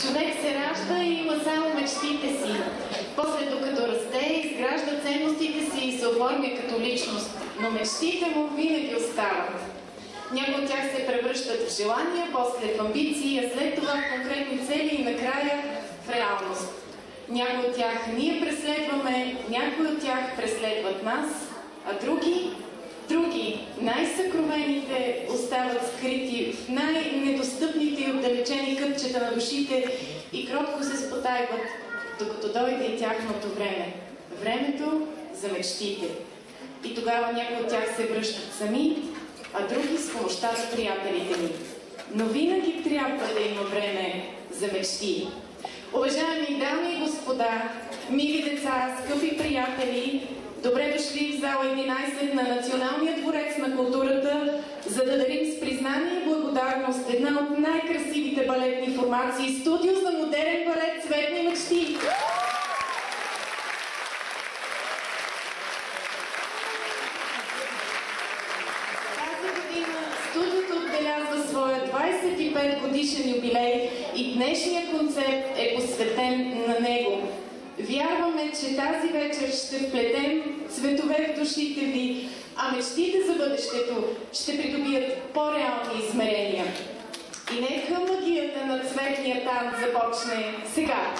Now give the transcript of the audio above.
Човек се ражда и има само мечтите си. После, докато расте, изгражда ценностите си и се оформя като личност. Но мечтите му винаги остават. Някои от тях се превръщат в желания, после в амбиции, а след това в конкретни цели и накрая в реалност. Някои от тях ние преследваме, някои от тях преследват нас, а други, най-съкровените, остават скрити в най-недостъпните и отдалечени кътчета на душите и кротко се спотайват, докато дойде и тяхното време. Времето за мечтите. И тогава някои от тях се връщат сами, а други с помощта на приятелите ни. Но винаги трябва да има време за мечти. Уважаеми дами и господа, мили деца, скъпи приятели, добре дошли в зала 11 на Националния дворец на културата, за да дарим с признание и благодарност една от най-красивите балетни формации — студио за модерен балет "Цветни мечти". Студиото отбелязва своя 25 годишен юбилей и днешният концерт е посветен на него. Вярваме, че тази вечер ще вплетем цветове в душите ви, а мечтите за бъдещето ще придобият по-реални измерения. И нека магията на цветния танц започне сега.